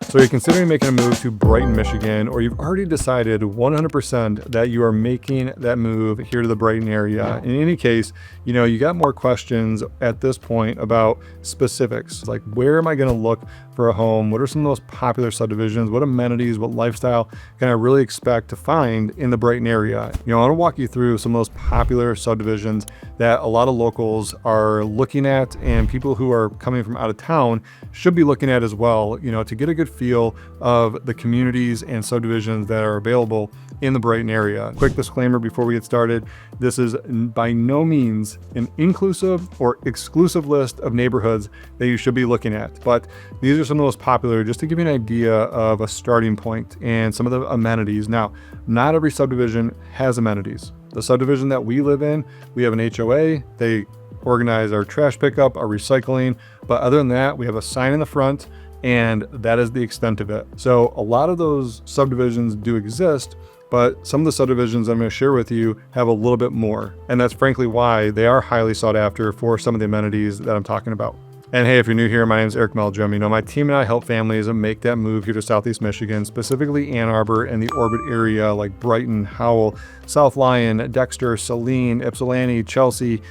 So you're considering making a move to Brighton, Michigan, or you've already decided 100% that you are making that move here to the Brighton area. In any case, you got more questions at this point about specifics, like where am I going to look for a home? What are some of those popular subdivisions? What amenities, what lifestyle can I really expect to find in the Brighton area? I want to walk you through some of those popular subdivisions that a lot of locals are looking at, and people who are coming from out of town should be looking at as well, to get a good feel of the communities and subdivisions that are available in the Brighton area. Quick disclaimer before we get started, this is by no means an inclusive or exclusive list of neighborhoods that you should be looking at, but these are some of the most popular, just to give you an idea of a starting point and some of the amenities. Now, not every subdivision has amenities. The subdivision that we live in, we have an HOA, they organize our trash pickup, our recycling, but other than that, we have a sign in the front, and that is the extent of it. So a lot of those subdivisions do exist, but some of the subdivisions I'm going to share with you have a little bit more. And that's frankly why they are highly sought after for some of the amenities that I'm talking about. And hey, if you're new here, my name is Eric Meldrum. My team and I help families make that move here to Southeast Michigan, specifically Ann Arbor and the orbit area like Brighton, Howell, South Lyon, Dexter, Saline, Ypsilanti, Chelsea,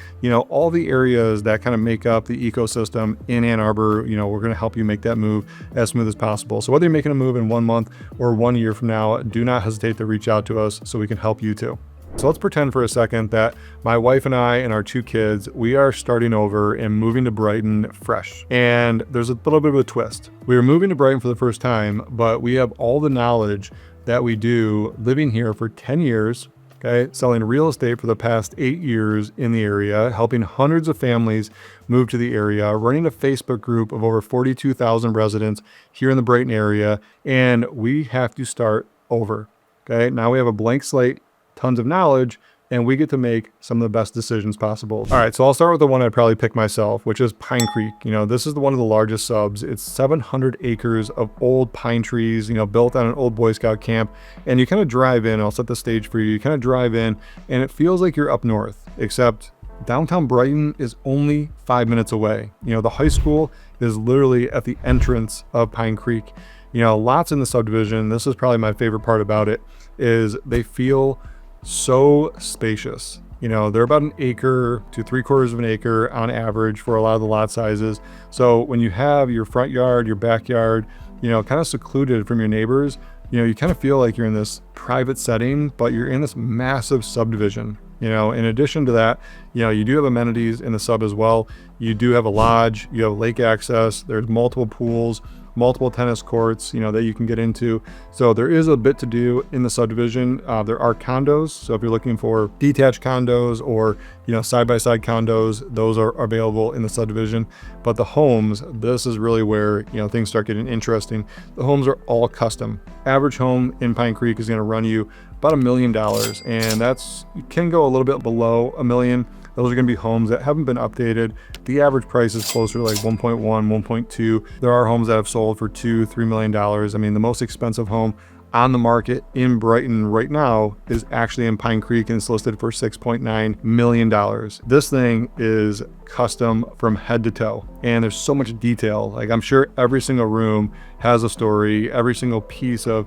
all the areas that kind of make up the ecosystem in Ann Arbor. We're going to help you make that move as smooth as possible. So whether you're making a move in 1 month or 1 year from now, do not hesitate to reach out to us so we can help you too. So let's pretend for a second that my wife and I and our 2 kids, we are starting over and moving to Brighton fresh. And there's a little bit of a twist. We are moving to Brighton for the first time, but we have all the knowledge that we do living here for 10 years, okay, selling real estate for the past 8 years in the area, helping hundreds of families move to the area, running a Facebook group of over 42,000 residents here in the Brighton area, and we have to start over, okay? Now we have a blank slate, tons of knowledge, and we get to make some of the best decisions possible. All right, so I'll start with the one I'd probably pick myself, which is Pine Creek. This is one of the largest subs. It's 700 acres of old pine trees, built on an old Boy Scout camp. And you kind of drive in, I'll set the stage for you. You kind of drive in and it feels like you're up north, except downtown Brighton is only 5 minutes away. The high school is literally at the entrance of Pine Creek. Lots in the subdivision. This is probably my favorite part about it, is they feel so spacious. They're about an acre to 3/4 of an acre on average for a lot of the lot sizes. So when you have your front yard, your backyard, kind of secluded from your neighbors, you kind of feel like you're in this private setting, but you're in this massive subdivision. In addition to that, you do have amenities in the sub as well. You do have a lodge, you have lake access, there's multiple pools, multiple tennis courts, that you can get into. So there is a bit to do in the subdivision. There are condos. So if you're looking for detached condos or, side-by-side condos, those are available in the subdivision. But the homes, this is really where, things start getting interesting. The homes are all custom. Average home in Pine Creek is going to run you about $1 million. And it can go a little bit below $1 million. Those are going to be homes that haven't been updated. The average price is closer to like 1.1, 1.2. There are homes that have sold for $2-3 million. The most expensive home on the market in Brighton right now is actually in Pine Creek, and it's listed for $6.9 million. This thing is custom from head to toe, and there's so much detail. Like, I'm sure every single room has a story. Every single piece of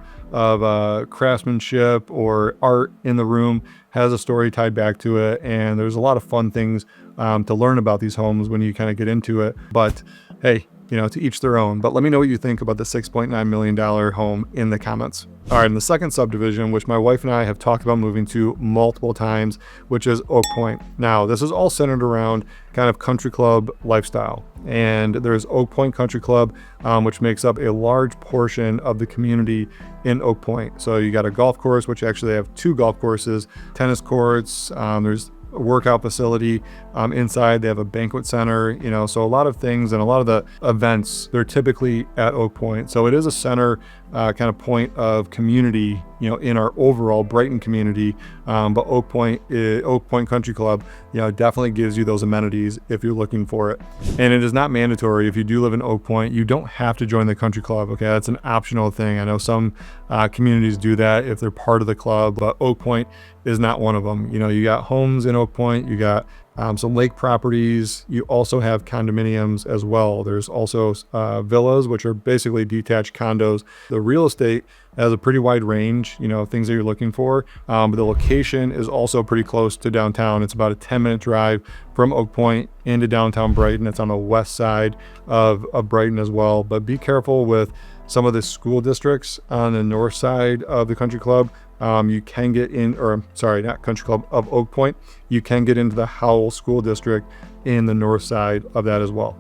craftsmanship or art in the room has a story tied back to it, and there's a lot of fun things to learn about these homes when you kind of get into it. But hey, to each their own. But let me know what you think about the $6.9 million home in the comments. All right, and the second subdivision, which my wife and I have talked about moving to multiple times, which is Oak Pointe. Now, this is all centered around kind of country club lifestyle. And there's Oak Pointe Country Club, which makes up a large portion of the community in Oak Pointe. So you got a golf course, which actually they have 2 golf courses, tennis courts, there's a workout facility inside. They have a banquet center, so a lot of things, and a lot of the events, they're typically at Oak Pointe. So it is a center kind of point of community, in our overall Brighton community. But Oak Pointe Country Club, definitely gives you those amenities if you're looking for it. And it is not mandatory. If you do live in Oak Pointe, you don't have to join the country club. Okay, that's an optional thing. I know some communities do that if they're part of the club, but Oak Pointe is not one of them. You got homes in Oak Pointe, you got some lake properties. You also have condominiums as well. There's also villas, which are basically detached condos. The real estate has a pretty wide range, things that you're looking for. But the location is also pretty close to downtown. It's about a 10-minute drive from Oak Point into downtown Brighton. It's on the west side of Brighton as well. But be careful with some of the school districts on the north side of the country club. You can get in, or sorry, not country club, of Oak Point. You can get into the Howell School District in the north side of that as well.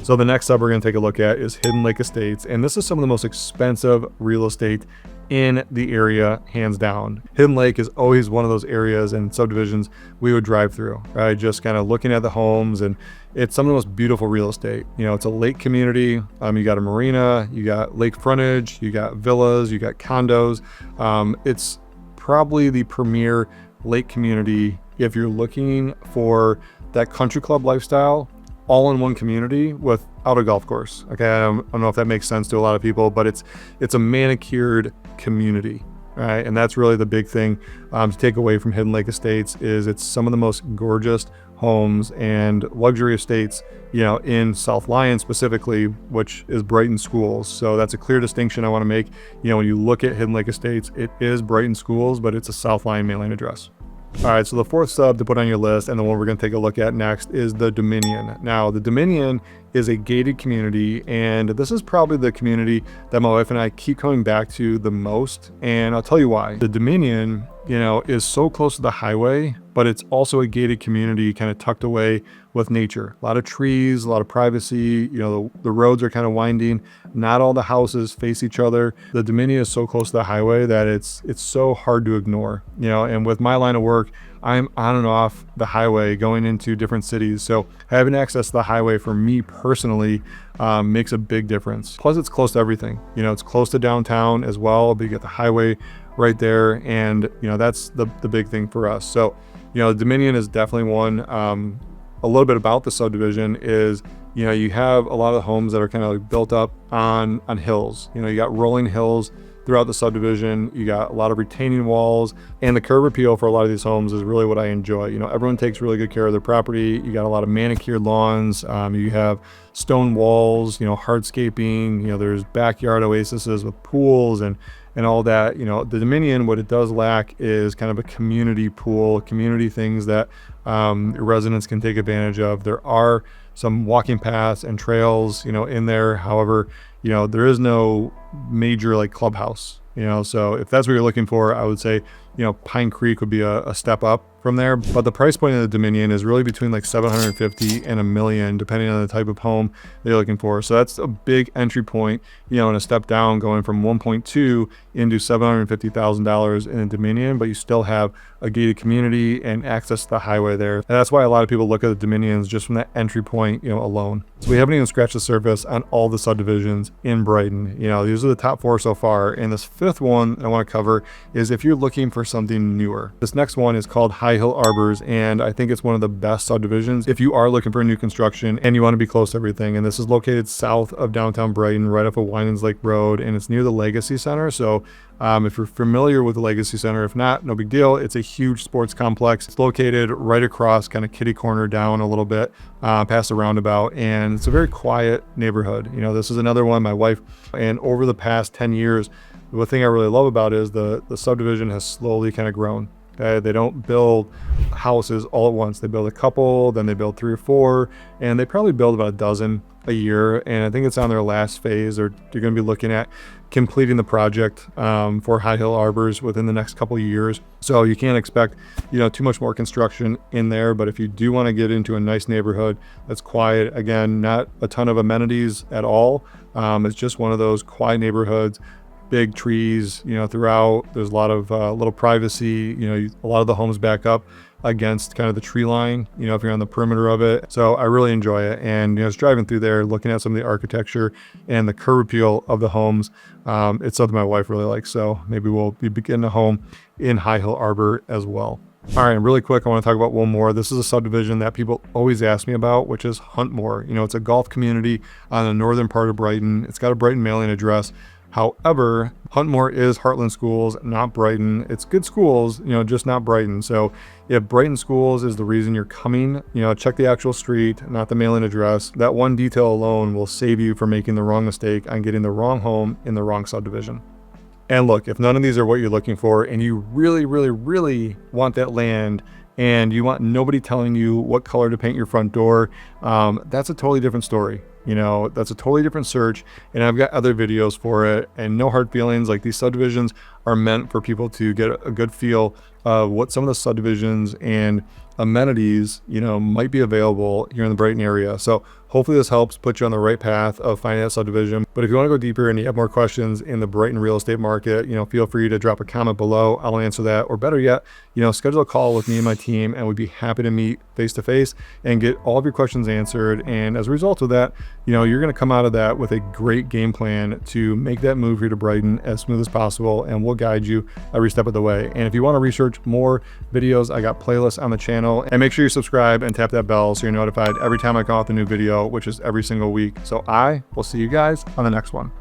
So the next sub we're going to take a look at is Hidden Lake Estates. And this is some of the most expensive real estate in the area, hands down. Hidden Lake is always one of those areas and subdivisions we would drive through, right? Just kind of looking at the homes, and it's some of the most beautiful real estate. It's a lake community. You got a marina, you got lake frontage, you got villas, you got condos. It's probably the premier lake community if you're looking for that country club lifestyle, all in one community without a golf course. Okay, I don't know if that makes sense to a lot of people, but it's a manicured community, right? And that's really the big thing to take away from Hidden Lake Estates is it's some of the most gorgeous homes and luxury estates, in South Lyon specifically, which is Brighton Schools. So that's a clear distinction I want to make. When you look at Hidden Lake Estates, it is Brighton Schools, but it's a South Lyon mailing address. All right, so the fourth sub to put on your list, and the one we're going to take a look at next, is the Dominion. Now, the Dominion is a gated community, and this is probably the community that my wife and I keep coming back to the most, and I'll tell you why. The Dominion, is so close to the highway, but it's also a gated community kind of tucked away with nature. A lot of trees, a lot of privacy, the roads are kind of winding. Not all the houses face each other. The Dominion is so close to the highway that it's so hard to ignore, and with my line of work, I'm on and off the highway going into different cities. So having access to the highway for me personally makes a big difference. Plus it's close to everything. It's close to downtown as well, but you get the highway right there. And, that's the big thing for us. So, the Dominion is definitely one. A little bit about the subdivision is, you have a lot of the homes that are kind of like built up on hills. You got rolling hills throughout the subdivision. You got a lot of retaining walls, and the curb appeal for a lot of these homes is really what I enjoy. Everyone takes really good care of their property. You got a lot of manicured lawns. You have stone walls, hardscaping, there's backyard oases with pools and all that. The Dominion, what it does lack is kind of a community pool, community things that residents can take advantage of. There are some walking paths and trails, in there. However, there is no major like clubhouse, so if that's what you're looking for, I would say, Pine Creek would be a step up from there. But the price point of the Dominion is really between like $750,000 and $1 million, depending on the type of home they're looking for. So that's a big entry point, and a step down going from 1.2 into $750,000 in a Dominion, but you still have a gated community and access to the highway there. And that's why a lot of people look at the Dominions just from that entry point, alone. So we haven't even scratched the surface on all the subdivisions in Brighton. These are the top 4 so far. And this fifth one I want to cover is if you're looking for something newer. This next one is called High Hill Arbors, and I think it's one of the best subdivisions if you are looking for new construction and you want to be close to everything. And this is located south of downtown Brighton, right off of Winans Lake Road, and it's near the Legacy Center. So if you're familiar with the Legacy Center, if not, no big deal. It's a huge sports complex. It's located right across kind of kitty corner down a little bit past the roundabout, and it's a very quiet neighborhood. This is another one, my wife, and over the past 10 years, the thing I really love about it is the subdivision has slowly kind of grown. Okay? They don't build houses all at once. They build a couple, then they build 3 or 4, and they probably build about a dozen a year. And I think it's on their last phase, or they're going to be looking at completing the project for High Hill Arbors within the next couple of years. So you can't expect, too much more construction in there. But if you do want to get into a nice neighborhood that's quiet, again, not a ton of amenities at all. It's just one of those quiet neighborhoods. Big trees, throughout. There's a lot of little privacy. A lot of the homes back up against kind of the tree line, if you're on the perimeter of it. So I really enjoy it. And, just driving through there, looking at some of the architecture and the curb appeal of the homes, it's something my wife really likes. So maybe we'll be getting a home in High Hill Arbor as well. All right, and really quick, I want to talk about one more. This is a subdivision that people always ask me about, which is Huntmore. It's a golf community on the northern part of Brighton. It's got a Brighton mailing address, However, Huntmore is Heartland Schools, not Brighton. It's good schools, just not Brighton. So if Brighton Schools is the reason you're coming, check the actual street, not the mailing address. That one detail alone will save you from making the wrong mistake on getting the wrong home in the wrong subdivision. And look, if none of these are what you're looking for and you really, really, really want that land and you want nobody telling you what color to paint your front door, that's a totally different story. That's a totally different search, and I've got other videos for it, and no hard feelings. Like, these subdivisions are meant for people to get a good feel of what some of the subdivisions and amenities, might be available here in the Brighton area. So hopefully this helps put you on the right path of finding that subdivision. But if you want to go deeper and you have more questions in the Brighton real estate market, feel free to drop a comment below. I'll answer that. Or better yet, schedule a call with me and my team, and we'd be happy to meet face to face and get all of your questions answered. And as a result of that, you're going to come out of that with a great game plan to make that move here to Brighton as smooth as possible, and we'll guide you every step of the way. And if you want to research more videos, I got playlists on the channel, and make sure you subscribe and tap that bell so you're notified every time I come out with a new video, which is every single week. So I will see you guys on the next one.